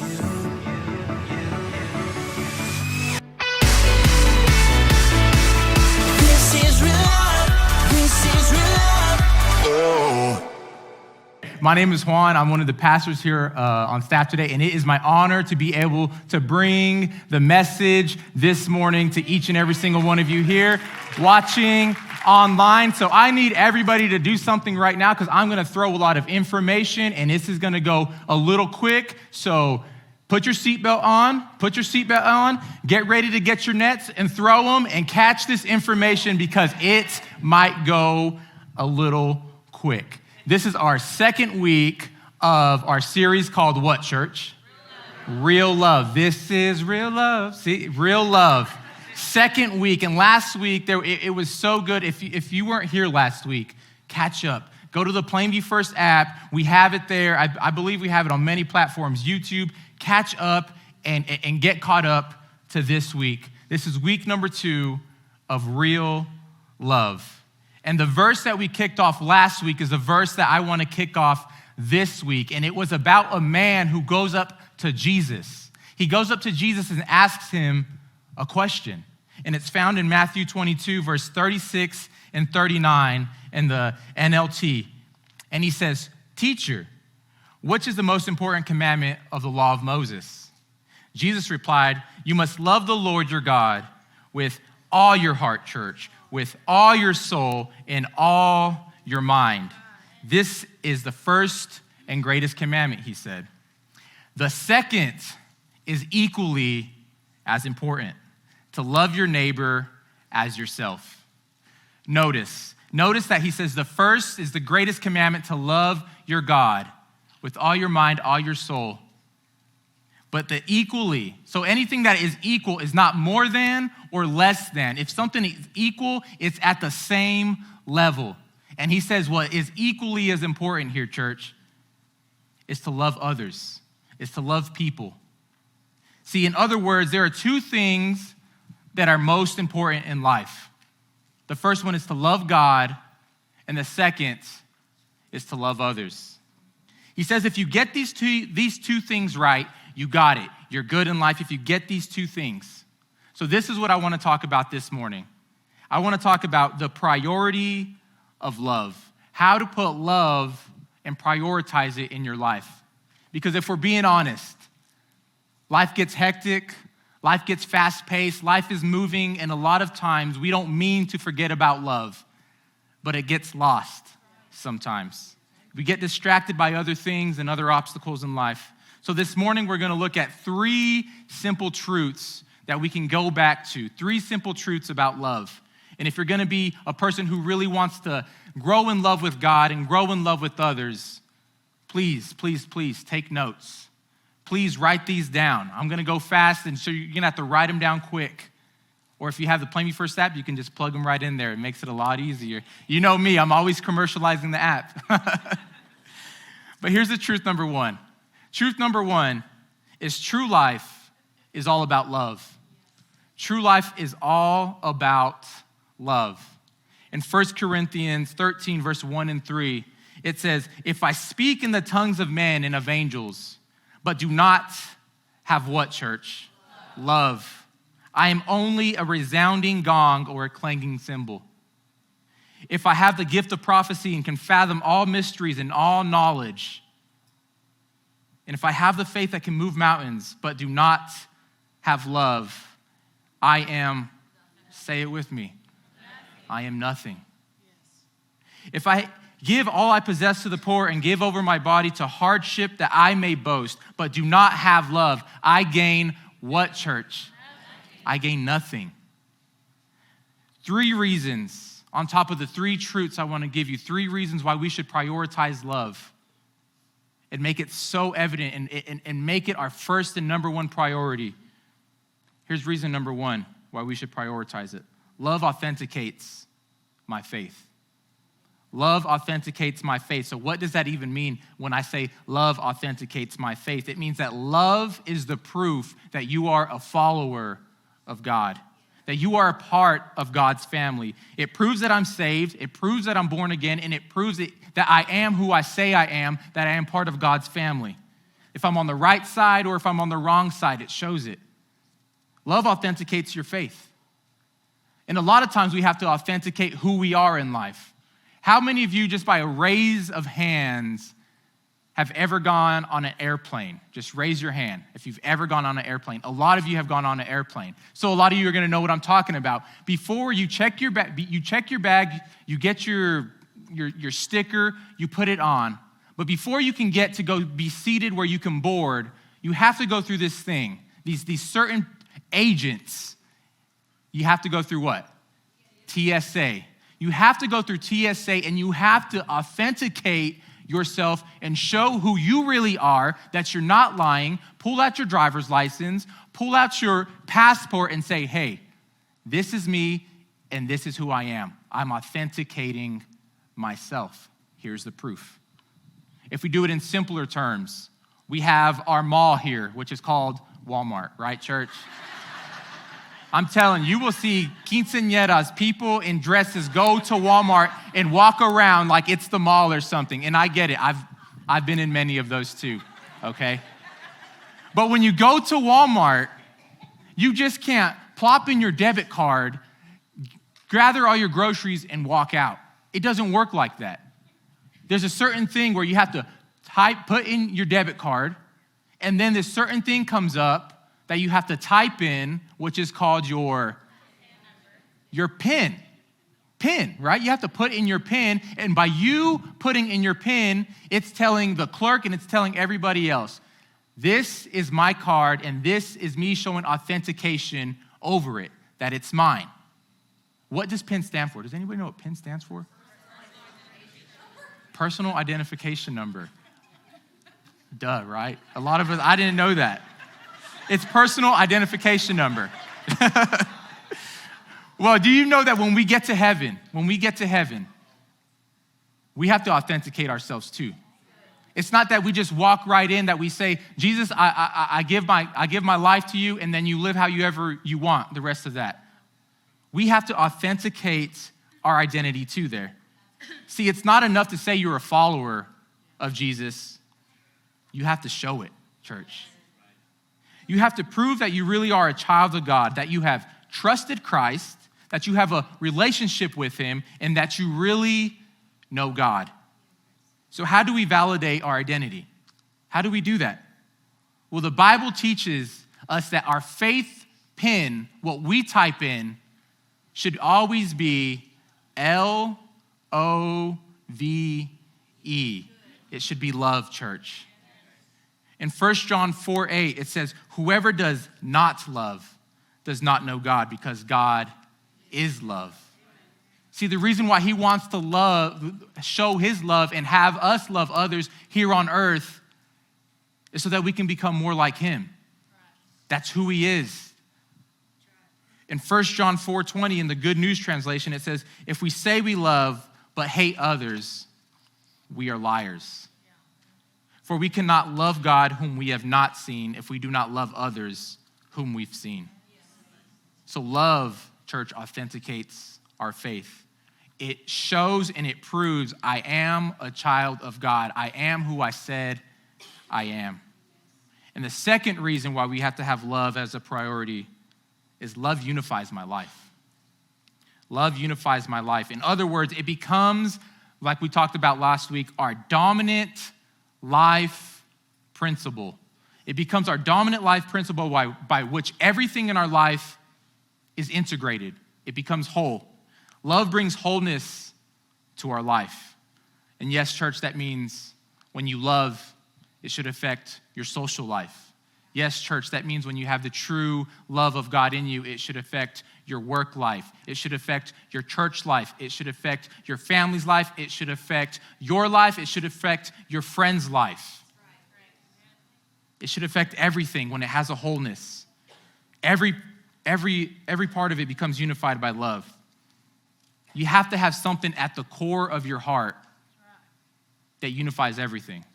This is real love. This is real love. Oh. My name is Juan. I'm one of the pastors here on staff today, and it is my honor to be able to bring the message this morning to each and every single one of you here watching online. So I need everybody to do something right now because I'm going to throw a lot of information, and this is going to go a little quick. So put your seatbelt on, get ready to get your nets and throw them and catch this information because it might go a little quick. This is our second week of our series called what, church? Real love. This is real love. See, real love. Second week, and last week it was so good. If you weren't here last week, catch up. Go to the Plainview First app. We have it there. I believe we have it on many platforms. YouTube. Catch up and get caught up to this week. This is week number 2 of real love. And the verse that we kicked off last week is the verse that I want to kick off this week. And it was about a man who goes up to Jesus. He goes up to Jesus and asks him a question. And it's found in Matthew 22, verse 36 and 39 in the NLT. And he says, "Teacher, which is the most important commandment of the law of Moses?" Jesus replied, "You must love the Lord your God with all your heart, church, with all your soul and all your mind. This is the first and greatest commandment," he said. "The second is equally as important, to love your neighbor as yourself." Notice that he says the first is the greatest commandment, to love your God with all your mind, all your soul. But the equally, so anything that is equal is not more than or less than. If something is equal, it's at the same level. And he says what is equally as important here, church, is to love others, is to love people. See, in other words, there are 2 things that are most important in life. The first one is to love God, and the second is to love others. He says if you get these two things right, you got it. You're good in life if you get these 2 things. So this is what I want to talk about this morning. I want to talk about the priority of love, how to put love and prioritize it in your life. Because if we're being honest, life gets hectic, life gets fast-paced, life is moving, and a lot of times we don't mean to forget about love, but it gets lost sometimes. We get distracted by other things and other obstacles in life. So this morning, we're going to look at 3 simple truths that we can go back to, 3 simple truths about love. And if you're going to be a person who really wants to grow in love with God and grow in love with others, please, please, please take notes. Please write these down. I'm going to go fast, and so you're going to have to write them down quick. Or if you have the Plainview First app, you can just plug them right in there. It makes it a lot easier. You know me, I'm always commercializing the app. But here's the truth number 1. Truth number 1 is true life is all about love. True life is all about love. In 1 Corinthians 13, verse 1 and 3, it says, "If I speak in the tongues of men and of angels, but do not have what, church? Love. I am only a resounding gong or a clanging cymbal. If I have the gift of prophecy and can fathom all mysteries and all knowledge, and if I have the faith that can move mountains, but do not have love, I am," say it with me, "I am nothing. If I give all I possess to the poor and give over my body to hardship that I may boast, but do not have love, I gain what, church? I gain nothing." 3 reasons on top of the 3 truths I want to give you, 3 reasons why we should prioritize love and make it so evident and make it our first and number 1 priority. Here's reason number 1 why we should prioritize it. Love authenticates my faith. Love authenticates my faith. So what does that even mean when I say love authenticates my faith? It means that love is the proof that you are a follower of God, that you are a part of God's family. It proves that I'm saved, it proves that I'm born again, and it proves that I am who I say I am, that I am part of God's family. If I'm on the right side or if I'm on the wrong side, it shows it. Love authenticates your faith. And a lot of times we have to authenticate who we are in life. How many of you, just by a raise of hands, have ever gone on an airplane? Just raise your hand if you've ever gone on an airplane. A lot of you have gone on an airplane. So a lot of you are going to know what I'm talking about. Before you check your bag, you get your sticker, you put it on. But before you can get to go be seated where you can board, you have to go through this thing. These certain agents, you have to go through what? TSA. You have to go through TSA and you have to authenticate yourself and show who you really are, that you're not lying. Pull out your driver's license, pull out your passport and say, hey, this is me and this is who I am. I'm authenticating myself. Here's the proof. If we do it in simpler terms, we have our mall here, which is called Walmart, right, church? I'm telling you, will see quinceañeras, people in dresses go to Walmart and walk around like it's the mall or something. And I get it. I've been in many of those too, okay? But when you go to Walmart, you just can't plop in your debit card, gather all your groceries, and walk out. It doesn't work like that. There's a certain thing where you have to put in your debit card, and then this certain thing comes up that you have to type in, which is called your PIN. PIN, right? You have to put in your PIN, and by you putting in your PIN, it's telling the clerk and it's telling everybody else, this is my card, and this is me showing authentication over it, that it's mine. What does PIN stand for? Does anybody know what PIN stands for? Personal identification number. Duh, right? A lot of us, I didn't know that. It's personal identification number. Well, do you know that when we get to heaven, we have to authenticate ourselves too. It's not that we just walk right in, that we say, Jesus, I give my life to you, and then you live how you want the rest of that. We have to authenticate our identity too there. See, it's not enough to say you're a follower of Jesus. You have to show it, church. You have to prove that you really are a child of God, that you have trusted Christ, that you have a relationship with him, and that you really know God. So how do we validate our identity? How do we do that? Well, the Bible teaches us that our faith PIN, what we type in, should always be LOVE. It should be love, church. In 1 John 4:8, it says, whoever does not love does not know God, because God is love. See, the reason why he wants to show his love and have us love others here on earth is so that we can become more like him. That's who he is. In 1 John 4:20, in the Good News translation, it says, if we say we love but hate others, we are liars. For we cannot love God whom we have not seen if we do not love others whom we've seen. So love, church, authenticates our faith. It shows and it proves I am a child of God. I am who I said I am. And the second reason why we have to have love as a priority is love unifies my life. Love unifies my life. In other words, it becomes, like we talked about last week, our dominant life principle. It becomes our dominant life principle by which everything in our life is integrated. It becomes whole. Love brings wholeness to our life. And yes, church, that means when you love, it should affect your social life. Yes, church, that means when you have the true love of God in you, it should affect your work life. It should affect your church life. It should affect your family's life. It should affect your life. It should affect your friend's life. It should affect everything when it has a wholeness. Every part of it becomes unified by love. You have to have something at the core of your heart that unifies everything.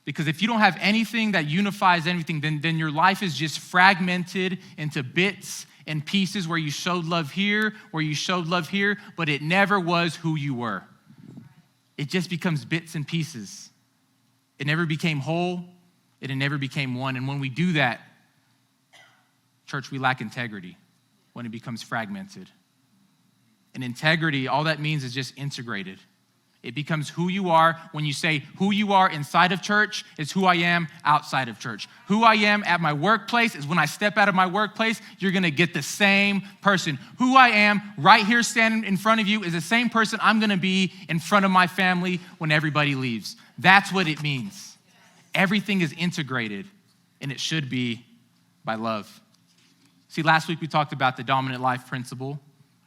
Because if you don't have anything that unifies anything, then your life is just fragmented into bits and pieces where you showed love here, but it never was who you were. It just becomes bits and pieces. It never became whole. It never became one. And when we do that, church, we lack integrity when it becomes fragmented. And integrity, all that means is just integrated. It becomes who you are. When you say who you are inside of church is who I am outside of church. Who I am at my workplace is when I step out of my workplace, you're gonna get the same person. Who I am right here standing in front of you is the same person I'm gonna be in front of my family when everybody leaves. That's what it means. Everything is integrated, and it should be by love. See, last week we talked about the dominant life principle,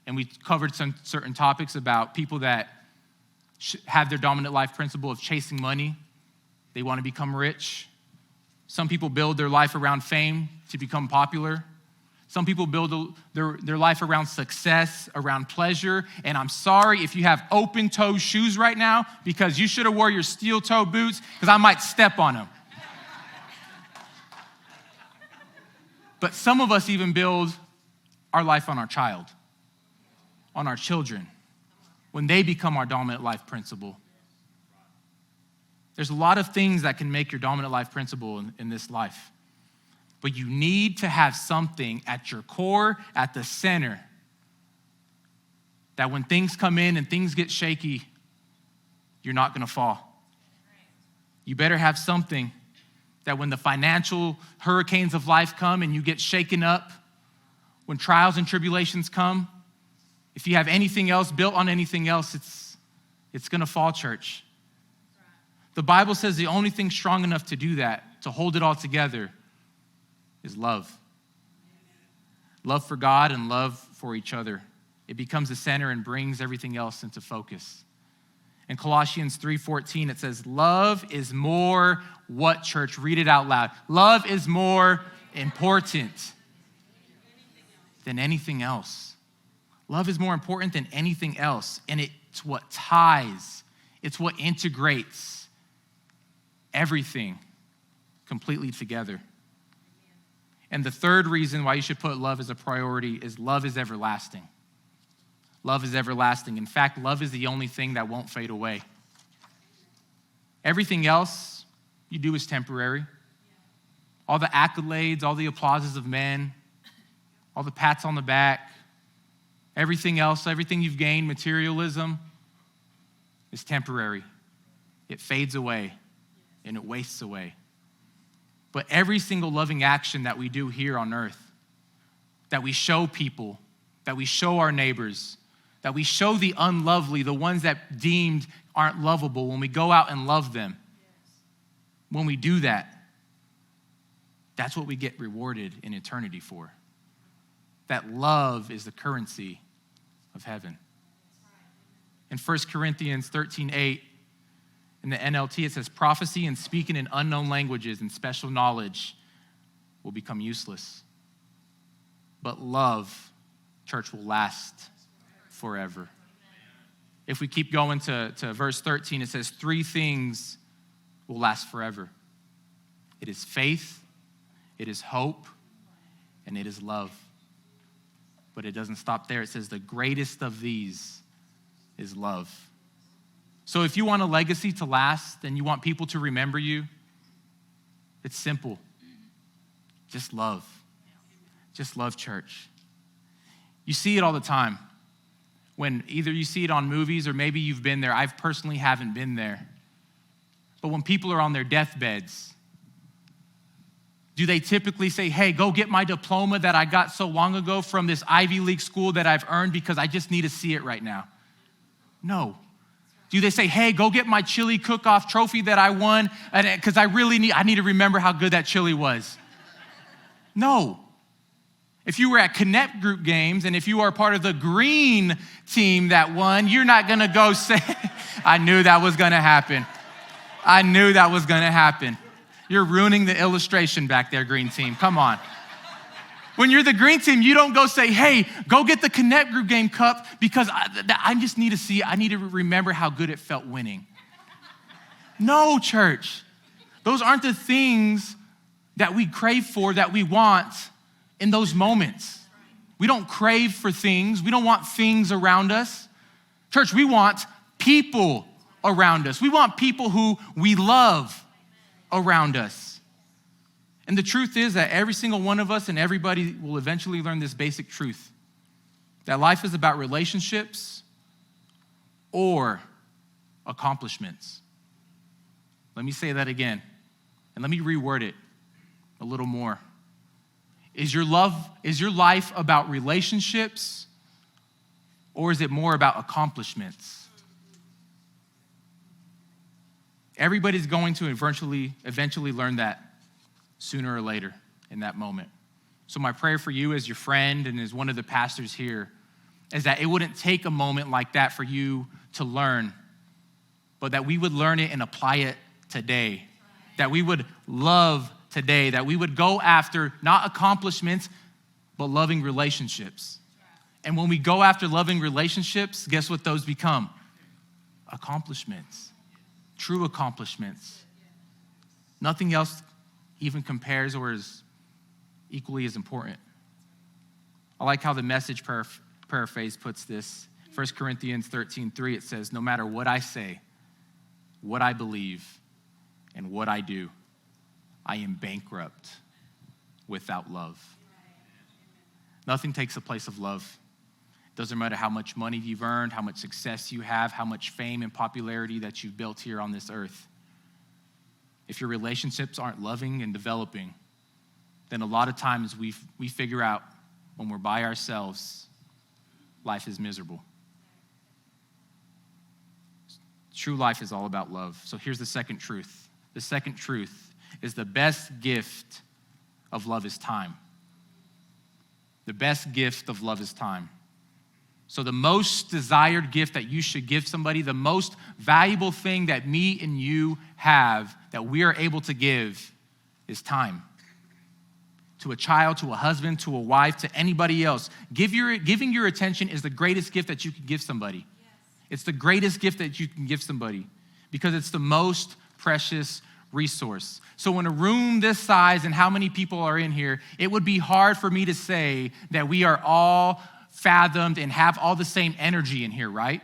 and we covered some certain topics about people that have their dominant life principle of chasing money. They want to become rich. Some people build their life around fame to become popular. Some people build their life around success, around pleasure. And I'm sorry if you have open-toe shoes right now, because you should have wore your steel-toe boots, because I might step on them. But some of us even build our life on our child, on our children, when they become our dominant life principle. There's a lot of things that can make your dominant life principle in this life. But you need to have something at your core, at the center, that when things come in and things get shaky, you're not gonna fall. You better have something that when the financial hurricanes of life come and you get shaken up, when trials and tribulations come, if you have anything else built on anything else, it's gonna fall, church. The Bible says the only thing strong enough to do that, to hold it all together, is love. Love for God and love for each other. It becomes the center and brings everything else into focus. In Colossians 3:14, it says, love is more what, church? Read it out loud. Love is more important than anything else. Love is more important than anything else, and it's what ties, it's what integrates everything completely together. And the third reason why you should put love as a priority is love is everlasting. Love is everlasting. In fact, love is the only thing that won't fade away. Everything else you do is temporary. All the accolades, all the applauses of men, all the pats on the back, everything else, everything you've gained, materialism, is temporary. It fades away and it wastes away. But every single loving action that we do here on earth, that we show people, that we show our neighbors, that we show the unlovely, the ones that deemed aren't lovable, when we go out and love them, when we do that, that's what we get rewarded in eternity for. That love is the currency of heaven. In 1 Corinthians 13:8, in the NLT, it says, prophecy and speaking in unknown languages and special knowledge will become useless. But love, church, will last forever. If we keep going to verse 13, it says, 3 things will last forever. It is faith, it is hope, and it is love. But it doesn't stop there. It says the greatest of these is love. So if you want a legacy to last and you want people to remember you, it's simple. Just love. Just love, church. You see it all the time. When either you see it on movies or maybe you've been there. I personally haven't been there. But when people are on their deathbeds, do they typically say, hey, go get my diploma that I got so long ago from this Ivy League school that I've earned because I just need to see it right now? No. Do they say, hey, go get my chili cook-off trophy that I won because I need to remember how good that chili was? No. If you were at Connect Group games and if you are part of the green team that won, you're not gonna go say, I knew that was gonna happen. I knew that was gonna happen. You're ruining the illustration back there, green team. Come on. When you're the green team, you don't go say, hey, go get the Connect Group game cup because I just need to see, I need to remember how good it felt winning. No, church. Those aren't the things that we crave for, that we want in those moments. We don't crave for things. We don't want things around us. Church, we want people around us. We want people who we love around us. And the truth is that every single one of us and everybody will eventually learn this basic truth, that life is about relationships or accomplishments. Let me say that again, and let me reword it a little more. Is your life about relationships, or is it more about accomplishments? Everybody's going to eventually learn that sooner or later in that moment. So my prayer for you as your friend and as one of the pastors here is that it wouldn't take a moment like that for you to learn, but that we would learn it and apply it today, that we would love today, that we would go after not accomplishments, but loving relationships. And when we go after loving relationships, guess what those become? Accomplishments, true accomplishments. Nothing else even compares or is equally as important. I like how the Message paraphrase puts this. 1 Corinthians 13:3, it says, no matter what I say, what I believe, and what I do, I am bankrupt without love. Nothing takes the place of love. Doesn't matter how much money you've earned, how much success you have, how much fame and popularity that you've built here on this earth. If your relationships aren't loving and developing, then a lot of times we figure out when we're by ourselves, life is miserable. True life is all about love. So here's the second truth. The second truth is the best gift of love is time. The best gift of love is time. So the most desired gift that you should give somebody, the most valuable thing that me and you have that we are able to give is time. To a child, to a husband, to a wife, to anybody else. Giving your attention is the greatest gift that you can give somebody. Yes. It's the greatest gift that you can give somebody because it's the most precious resource. So in a room this size and how many people are in here, it would be hard for me to say that we are all fathomed and have all the same energy in here, right?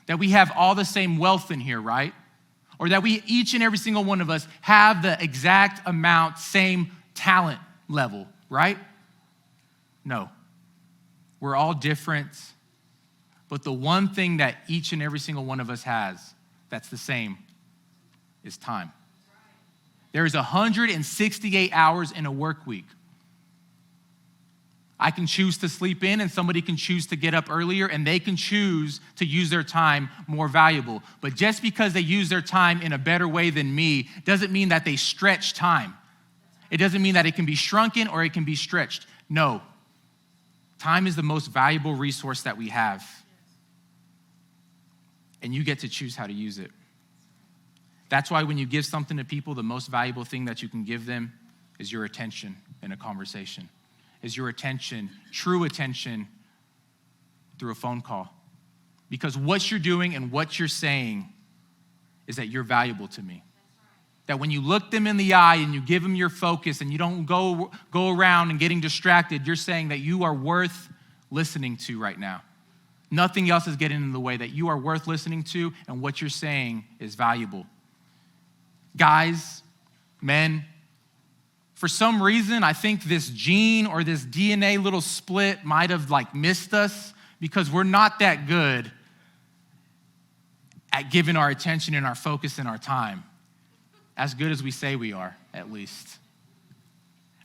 That we have all the same wealth in here, right? Or that we, each and every single one of us, have the exact amount, same talent level, right? No. We're all different, but the one thing that each and every single one of us has that's the same is time. There's 168 hours in a work week. I can choose to sleep in and somebody can choose to get up earlier and they can choose to use their time more valuable. But just because they use their time in a better way than me doesn't mean that they stretch time. It doesn't mean that it can be shrunken or it can be stretched. No. Time is the most valuable resource that we have. And you get to choose how to use it. That's why when you give something to people, the most valuable thing that you can give them is your attention in a conversation. Is your attention, true attention, through a phone call. Because what you're doing and what you're saying is that you're valuable to me. That when you look them in the eye and you give them your focus and you don't go around and getting distracted, you're saying that you are worth listening to right now. Nothing else is getting in the way, that you are worth listening to and what you're saying is valuable. Guys, men, for some reason, I think this gene or this DNA little split might have missed us because we're not that good at giving our attention and our focus and our time. As good as we say we are, at least.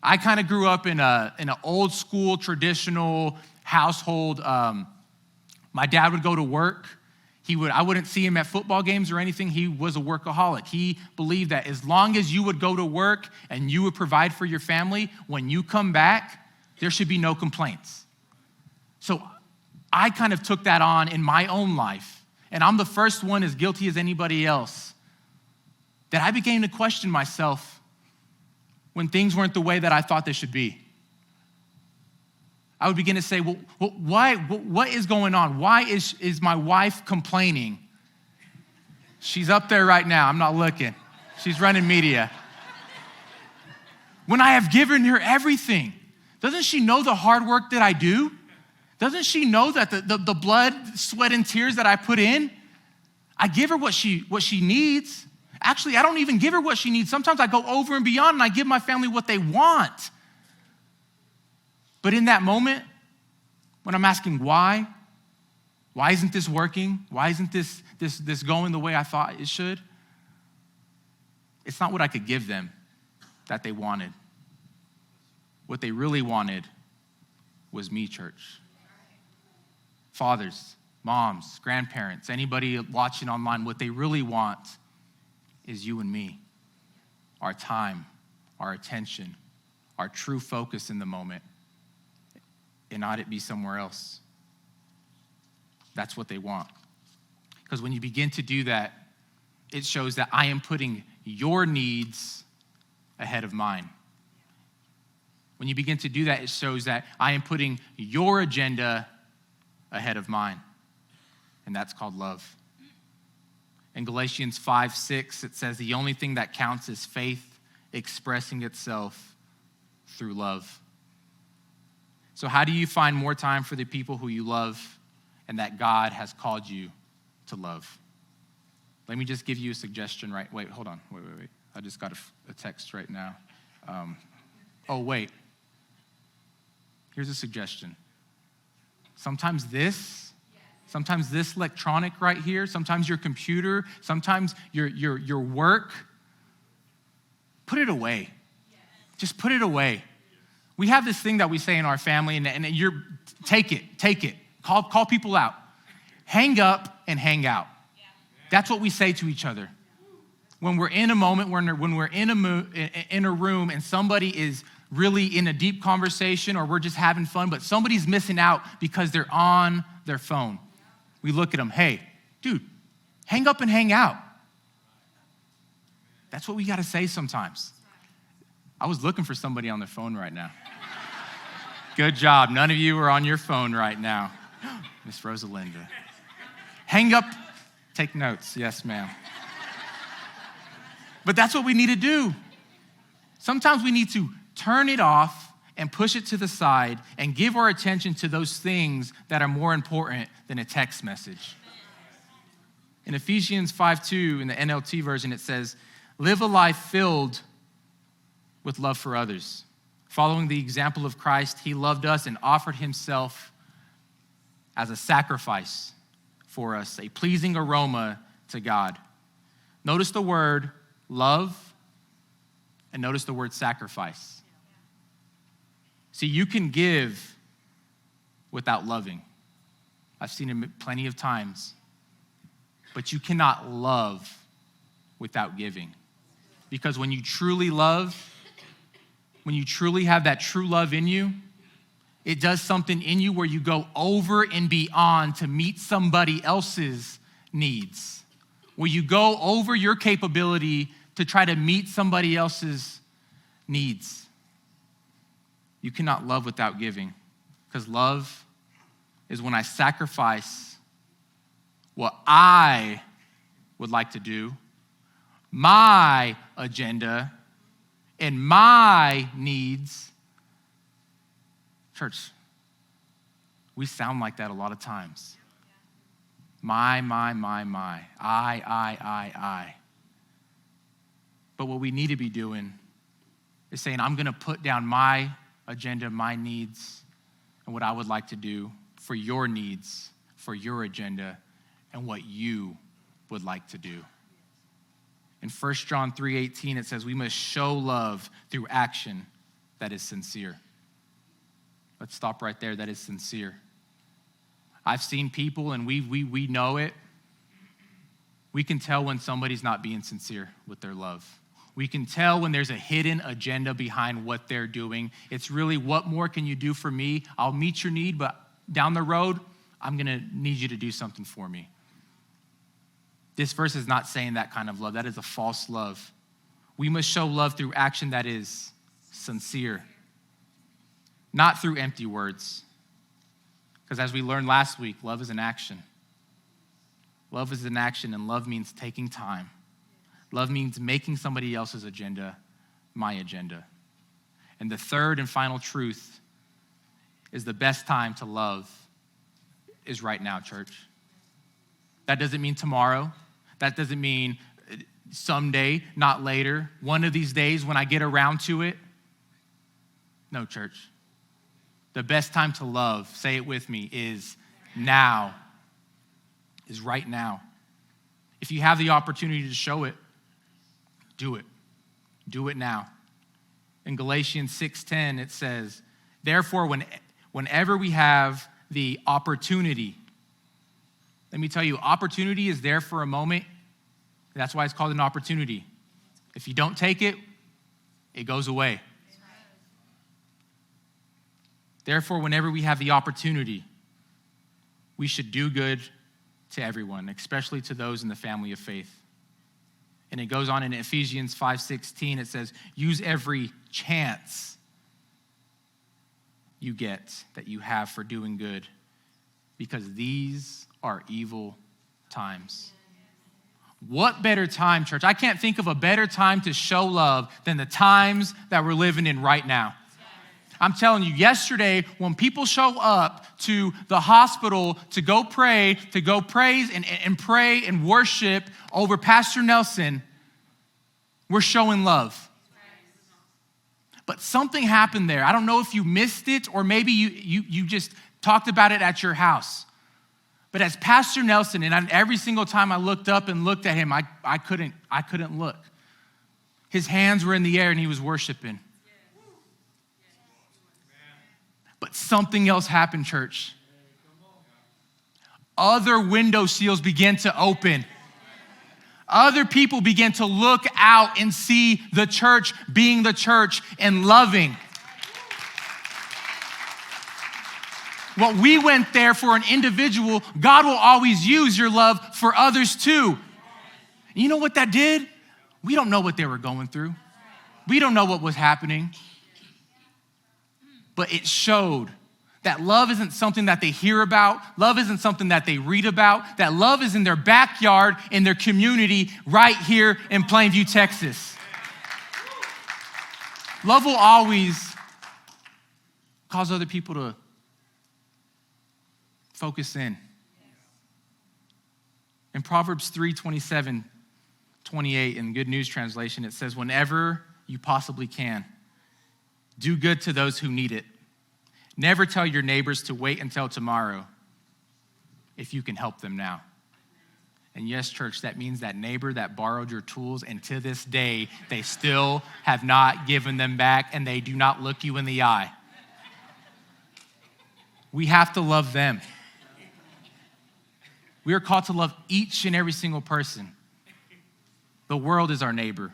I kind of grew up in an old school, traditional household. My dad would go to work. I wouldn't see him at football games or anything. He was a workaholic. He believed that as long as you would go to work and you would provide for your family, when you come back, there should be no complaints. So I kind of took that on in my own life. And I'm the first one as guilty as anybody else that I began to question myself when things weren't the way that I thought they should be. I would begin to say, well, why? What is going on? Why is my wife complaining? She's up there right now. I'm not looking. She's running media. When I have given her everything, doesn't she know the hard work that I do? Doesn't she know that the blood, sweat, and tears that I put in? I give her what she needs. Actually, I don't even give her what she needs. Sometimes I go over and beyond and I give my family what they want. But in that moment, when I'm asking why isn't this working? Why isn't this going the way I thought it should? It's not what I could give them that they wanted. What they really wanted was me, church. Fathers, moms, grandparents, anybody watching online, what they really want is you and me. Our time, our attention, our true focus in the moment, and not it be somewhere else. That's what they want. Because when you begin to do that, it shows that I am putting your needs ahead of mine. When you begin to do that, it shows that I am putting your agenda ahead of mine. And that's called love. In Galatians 5:6, it says the only thing that counts is faith expressing itself through love. So how do you find more time for the people who you love and that God has called you to love? Let me just give you a suggestion, right? Wait, hold on. Wait. I just got a text right now. Wait. Here's a suggestion. Sometimes this electronic right here, sometimes your computer, sometimes your work, put it away. Just put it away. We have this thing that we say in our family, and take it. Call people out. Hang up and hang out. That's what we say to each other. When we're in a moment, when we're in a room and somebody is really in a deep conversation or we're just having fun, but somebody's missing out because they're on their phone. We look at them, hey, dude, hang up and hang out. That's what we got to say sometimes. I was looking for somebody on their phone right now. Good job. None of you are on your phone right now. Miss Rosalinda. Hang up, take notes. Yes, ma'am. But that's what we need to do. Sometimes we need to turn it off and push it to the side and give our attention to those things that are more important than a text message. In Ephesians 5:2, in the NLT version, it says, live a life filled with love for others. Following the example of Christ, he loved us and offered himself as a sacrifice for us, a pleasing aroma to God. Notice the word love and notice the word sacrifice. See, you can give without loving. I've seen it plenty of times. But you cannot love without giving. Because when you truly love, when you truly have that true love in you, it does something in you where you go over and beyond to meet somebody else's needs. Where you go over your capability to try to meet somebody else's needs. You cannot love without giving, because love is when I sacrifice what I would like to do, my agenda, and my needs. Church, we sound like that a lot of times. My, I. But what we need to be doing is saying, I'm going to put down my agenda, my needs, and what I would like to do for your needs, for your agenda, and what you would like to do. In 1 John 3:18, it says we must show love through action that is sincere. Let's stop right there. That is sincere. I've seen people, and we know it. We can tell when somebody's not being sincere with their love. We can tell when there's a hidden agenda behind what they're doing. It's really, what more can you do for me? I'll meet your need, but down the road, I'm going to need you to do something for me. This verse is not saying that kind of love. That is a false love. We must show love through action that is sincere, not through empty words. Because as we learned last week, love is an action. Love is an action, and love means taking time. Love means making somebody else's agenda my agenda. And the third and final truth is the best time to love is right now, church. That doesn't mean tomorrow. That doesn't mean someday, not later, one of these days when I get around to it. No, church. The best time to love, say it with me, is now. Is right now. If you have the opportunity to show it, do it. Do it now. In Galatians 6:10, it says, therefore, whenever we have the opportunity, let me tell you, opportunity is there for a moment. That's why it's called an opportunity. If you don't take it, it goes away. Therefore, whenever we have the opportunity, we should do good to everyone, especially to those in the family of faith. And it goes on in Ephesians 5:16, it says, use every chance you get that you have for doing good, because these are evil times. What better time, church? I can't think of a better time to show love than the times that we're living in right now. I'm telling you, yesterday, when people show up to the hospital to go pray, to go praise and pray and worship over Pastor Nelson, we're showing love. But something happened there. I don't know if you missed it or maybe you just talked about it at your house. But as Pastor Nelson, and every single time I looked up and looked at him, I couldn't look. His hands were in the air and he was worshiping. But something else happened, church. Other window seals began to open. Other people began to look out and see the church being the church and loving. What we went there for an individual, God will always use your love for others too. You know what that did? We don't know what they were going through. We don't know what was happening. But it showed that love isn't something that they hear about. Love isn't something that they read about. That love is in their backyard, in their community, right here in Plainview, Texas. Love will always cause other people to focus in. In Proverbs 3:27-28 in Good News Translation, it says, whenever you possibly can, do good to those who need it. Never tell your neighbors to wait until tomorrow if you can help them now. And yes, church, that means that neighbor that borrowed your tools, and to this day, they still have not given them back, and they do not look you in the eye. We have to love them. We are called to love each and every single person. The world is our neighbor.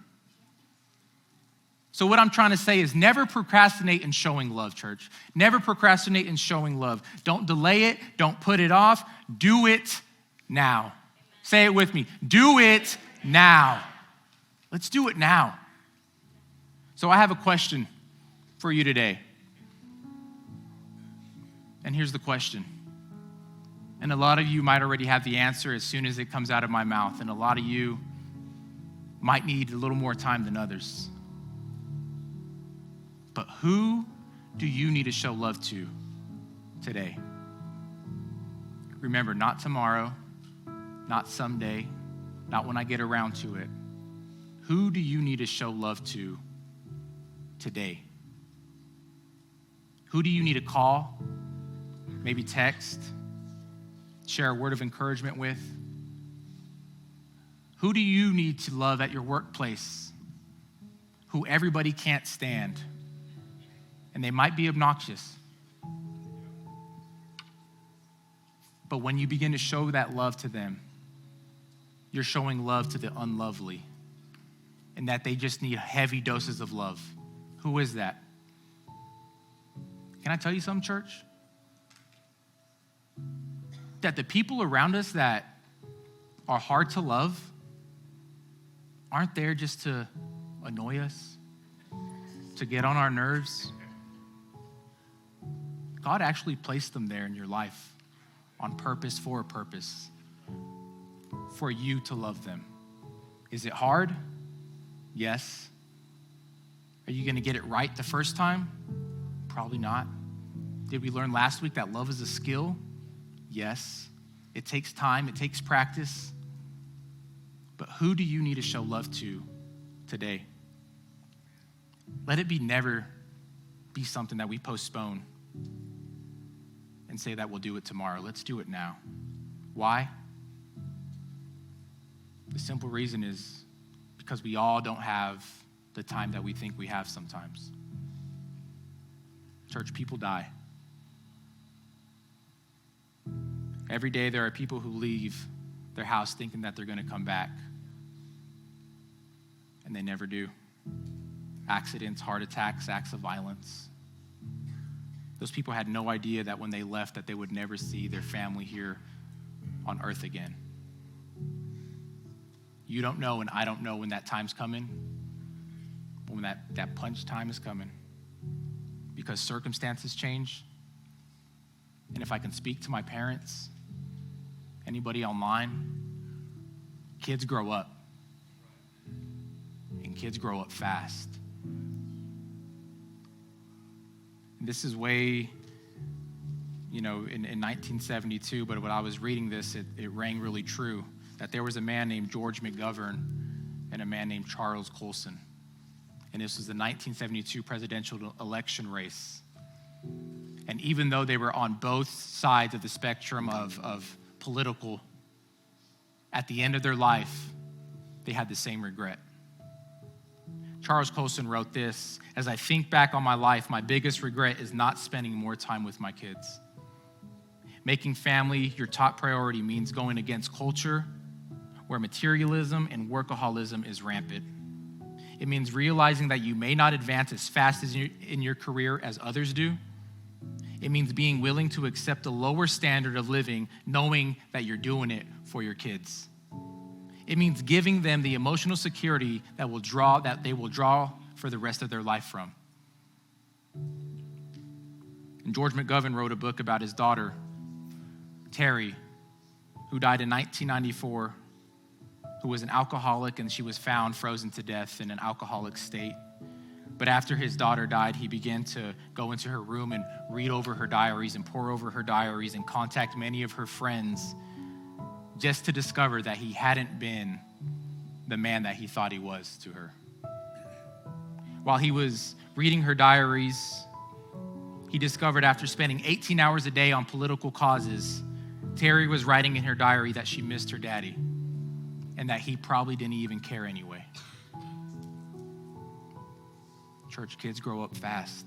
So what I'm trying to say is never procrastinate in showing love, church. Never procrastinate in showing love. Don't delay it. Don't put it off. Do it now. Say it with me. Do it now. Let's do it now. So I have a question for you today. And here's the question. And a lot of you might already have the answer as soon as it comes out of my mouth. And a lot of you might need a little more time than others. But who do you need to show love to today? Remember, not tomorrow, not someday, not when I get around to it. Who do you need to show love to today? Who do you need to call? Maybe text, share a word of encouragement with? Who do you need to love at your workplace who everybody can't stand? And they might be obnoxious. But when you begin to show that love to them, you're showing love to the unlovely, and that they just need heavy doses of love. Who is that? Can I tell you something, church? That the people around us that are hard to love aren't there just to annoy us, to get on our nerves. God actually placed them there in your life on purpose, for a purpose, for you to love them. Is it hard? Yes. Are you going to get it right the first time? Probably not. Did we learn last week that love is a skill? Yes. It takes time, it takes practice. But who do you need to show love to today? Let it never be something that we postpone and say that we'll do it tomorrow. Let's do it now. Why? The simple reason is because we all don't have the time that we think we have sometimes. Church, people die. Every day there are people who leave their house thinking that they're going to come back, and they never do. Accidents, heart attacks, acts of violence. Those people had no idea that when they left that they would never see their family here on earth again. You don't know, and I don't know when that time's coming, when that punch time is coming, because circumstances change. And if I can speak to my parents, anybody online, kids grow up. And kids grow up fast. And this is way, in 1972, but when I was reading this, it rang really true, that there was a man named George McGovern and a man named Charles Colson. And this was the 1972 presidential election race. And even though they were on both sides of the spectrum of political, at the end of their life, they had the same regret. Charles Colson wrote this: "As I think back on my life, my biggest regret is not spending more time with my kids. Making family your top priority means going against culture where materialism and workaholism is rampant. It means realizing that you may not advance as fast in your career as others do. It means being willing to accept a lower standard of living, knowing that you're doing it for your kids. It means giving them the emotional security that they will draw for the rest of their life from." And George McGovern wrote a book about his daughter, Terry, who died in 1994, who was an alcoholic, and she was found frozen to death in an alcoholic state. But after his daughter died, he began to go into her room and read over her diaries and pore over her diaries and contact many of her friends, just to discover that he hadn't been the man that he thought he was to her. While he was reading her diaries, he discovered, after spending 18 hours a day on political causes, Terry was writing in her diary that she missed her daddy and that he probably didn't even care anyway. Church, kids grow up fast.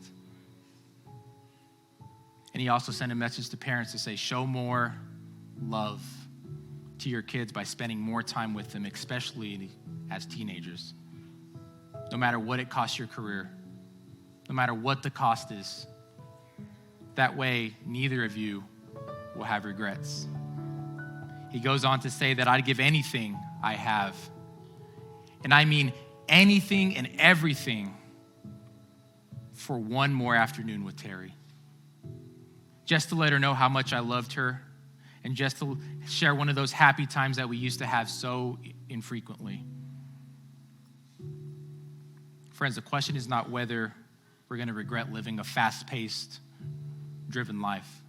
And he also sent a message to parents to say, show more love to your kids by spending more time with them, especially as teenagers. No matter what it costs your career, no matter what the cost is. That way, neither of you will have regrets. He goes on to say that I'd give anything I have, and I mean anything and everything, for one more afternoon with Terry. Just to let her know how much I loved her, and just to share one of those happy times that we used to have so infrequently. Friends, the question is not whether we're going to regret living a fast-paced, driven life,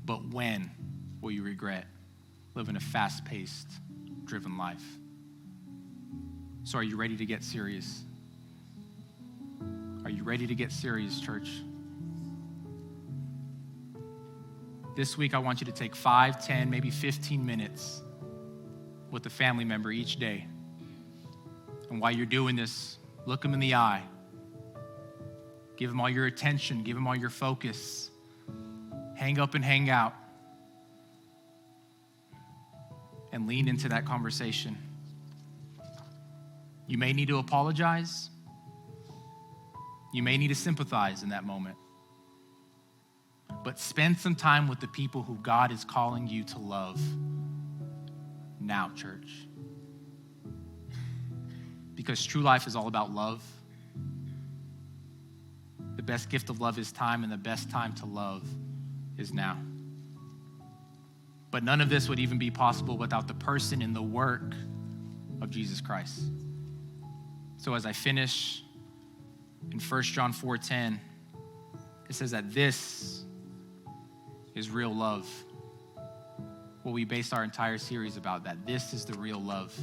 but when will you regret living a fast-paced, driven life? So are you ready to get serious? Are you ready to get serious, church? This week, I want you to take 5, 10, maybe 15 minutes with a family member each day. And while you're doing this, look them in the eye. Give them all your attention. Give them all your focus. Hang up and hang out. And lean into that conversation. You may need to apologize. You may need to sympathize in that moment. But spend some time with the people who God is calling you to love now, church. Because true life is all about love. The best gift of love is time, and the best time to love is now. But none of this would even be possible without the person and the work of Jesus Christ. So as I finish in 1 John 4:10, it says that this is real love. what we based our entire series about, that this is the real love.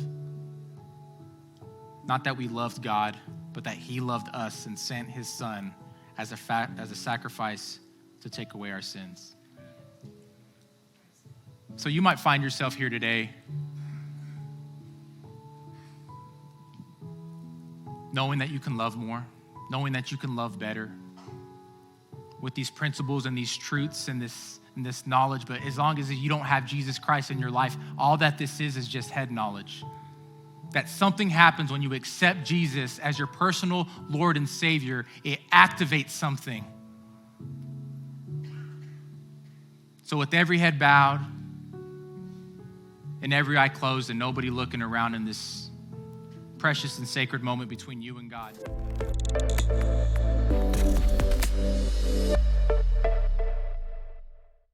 Not that we loved God, but that he loved us and sent his son as a sacrifice to take away our sins. So you might find yourself here today knowing that you can love more, knowing that you can love better with these principles and these truths and this knowledge. But as long as you don't have Jesus Christ in your life, all that this is just head knowledge. That something happens when you accept Jesus as your personal Lord and Savior. It activates something. So with every head bowed and every eye closed and nobody looking around in this precious and sacred moment between you and God.